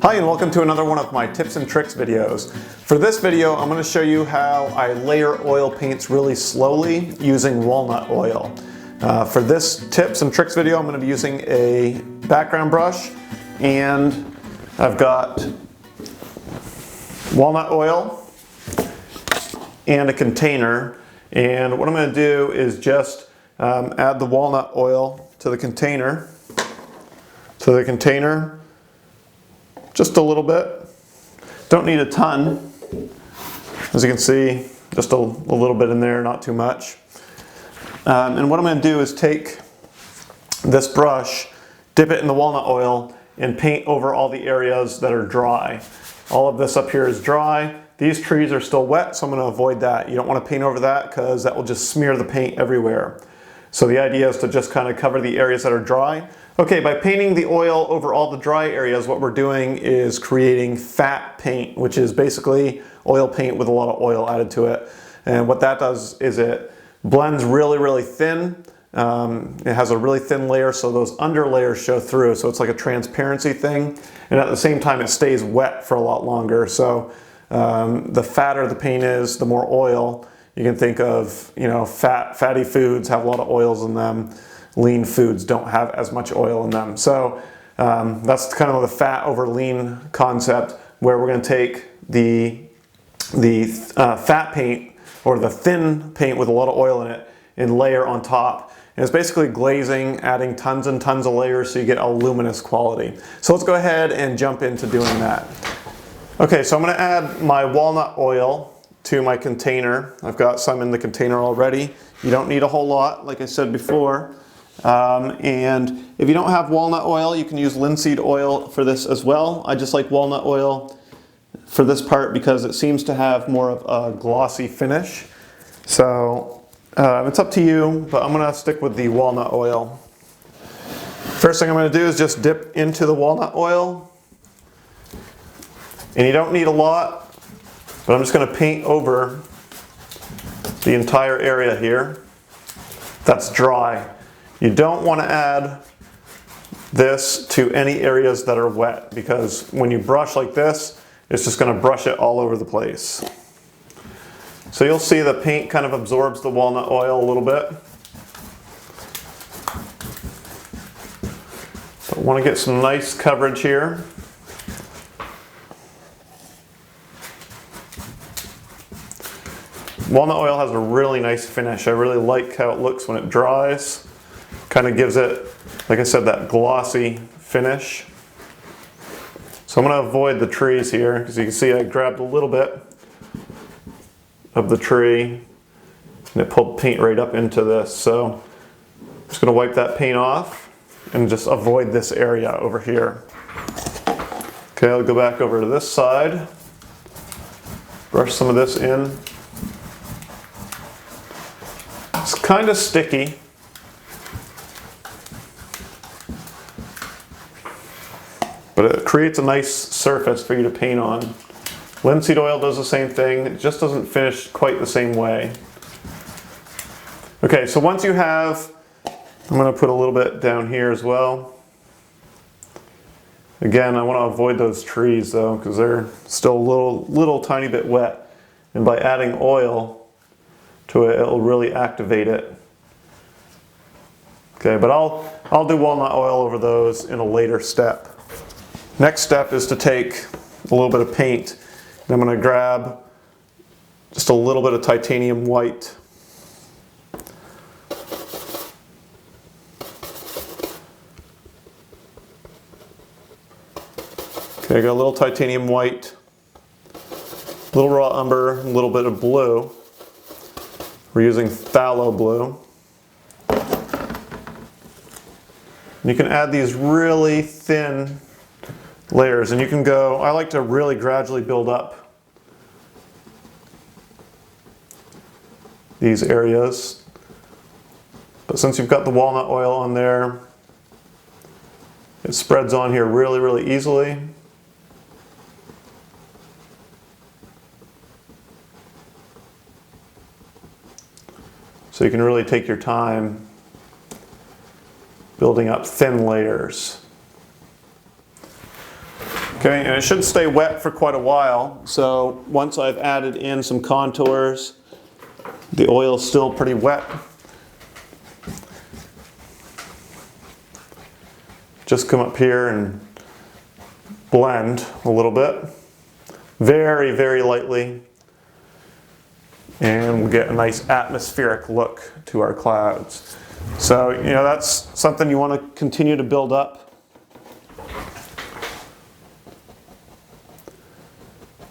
Hi and welcome to another one of my tips and tricks videos. For this video I'm going to show you how I layer oil paints really slowly using walnut oil. For this tips and tricks video I'm going to be using a background brush, and I've got walnut oil and a container, and what I'm going to do is just add the walnut oil to the container. Just a little bit. Don't need a ton. As you can see, just a little bit in there, not too much. And what I'm going to do is take this brush, dip it in the walnut oil, and paint over all the areas that are dry. All of this up here is dry. These trees are still wet, so I'm going to avoid that. You don't want to paint over that because that will just smear the paint everywhere. So the idea is to just kind of cover the areas that are dry. Okay, by painting the oil over all the dry areas, what we're doing is creating fat paint, which is basically oil paint with a lot of oil added to it. And what that does is it blends really, really thin. It has a really thin layer, so those under layers show through. So it's like a transparency thing. And at the same time, it stays wet for a lot longer. So the fatter the paint is, the more oil. You can think of, fatty foods have a lot of oils in them. Lean foods don't have as much oil in them. So that's kind of the fat over lean concept, where we're going to take the fat paint, or the thin paint with a lot of oil in it, and layer on top. And it's basically glazing, adding tons and tons of layers so you get a luminous quality. So let's go ahead and jump into doing that. Okay, so I'm going to add my walnut oil to my container. I've got some in the container already. You don't need a whole lot, like I said before. And if you don't have walnut oil, you can use linseed oil for this as well. I just like walnut oil for this part because it seems to have more of a glossy finish. So it's up to you, but I'm going to stick with the walnut oil. First thing I'm going to do is just dip into the walnut oil. And you don't need a lot, but I'm just going to paint over the entire area here that's dry. You don't want to add this to any areas that are wet, because when you brush like this, it's just going to brush it all over the place. So you'll see the paint kind of absorbs the walnut oil a little bit. But I want to get some nice coverage here. Walnut oil has a really nice finish. I really like how it looks when it dries. Kind of gives it, like I said, that glossy finish. So I'm going to avoid the trees here, because you can see I grabbed a little bit of the tree and it pulled paint right up into this. So I'm just going to wipe that paint off and just avoid this area over here. Okay, I'll go back over to this side, brush some of this in. It's kind of sticky. But it creates a nice surface for you to paint on. Linseed oil does the same thing. It just doesn't finish quite the same way. Okay, so once you have, I'm going to put a little bit down here as well. Again, I want to avoid those trees though, because they're still a little tiny bit wet. And by adding oil to it, it'll really activate it. Okay, but I'll do walnut oil over those in a later step. Next step is to take a little bit of paint, and I'm going to grab just a little bit of titanium white. Okay, I got a little titanium white, a little raw umber, a little bit of blue. We're using phthalo blue. And you can add these really thin layers, and you can go, I like to really gradually build up these areas. But since you've got the walnut oil on there, it spreads on here really, really easily. So you can really take your time building up thin layers. Okay, and it should stay wet for quite a while. So once I've added in some contours, the oil's still pretty wet. Just come up here and blend a little bit, very, very lightly, and we'll get a nice atmospheric look to our clouds. So, you know, that's something you want to continue to build up.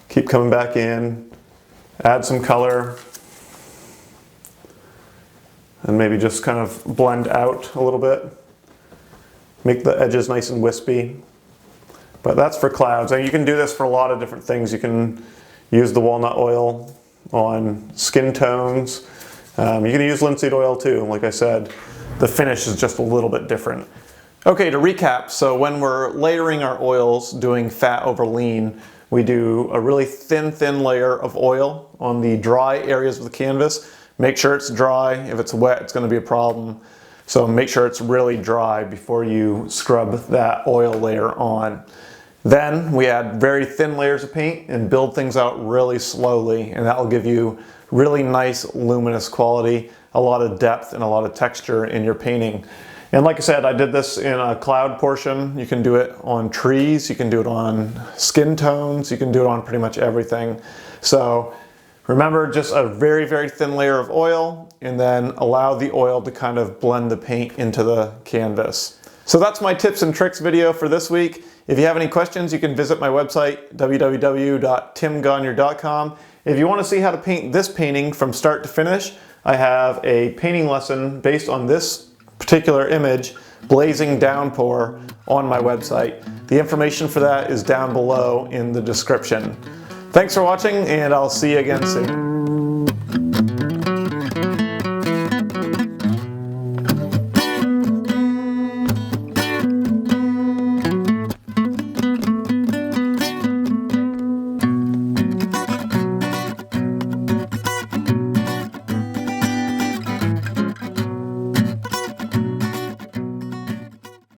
Keep coming back in, add some color, and maybe just kind of blend out a little bit. Make the edges nice and wispy. But that's for clouds. And you can do this for a lot of different things. You can use the walnut oil on skin tones. You can use linseed oil too. Like I said, the finish is just a little bit different. Okay, to recap, so when we're layering our oils, doing fat over lean, we do a really thin layer of oil on the dry areas of the canvas. Make sure it's dry. If it's wet, it's going to be a problem. So make sure it's really dry before you scrub that oil layer on. Then we add very thin layers of paint and build things out really slowly, and that will give you really nice luminous quality, a lot of depth and a lot of texture in your painting. And like I said, I did this in a cloud portion. You can do it on trees, you can do it on skin tones, you can do it on pretty much everything. So remember, just a very, very thin layer of oil, and then allow the oil to kind of blend the paint into the canvas. So that's my tips and tricks video for this week. If you have any questions, you can visit my website, www.timgagnon.com. If you want to see how to paint this painting from start to finish, I have a painting lesson based on this particular image, Blazing Downpour, on my website. The information for that is down below in the description. Thanks for watching, and I'll see you again soon.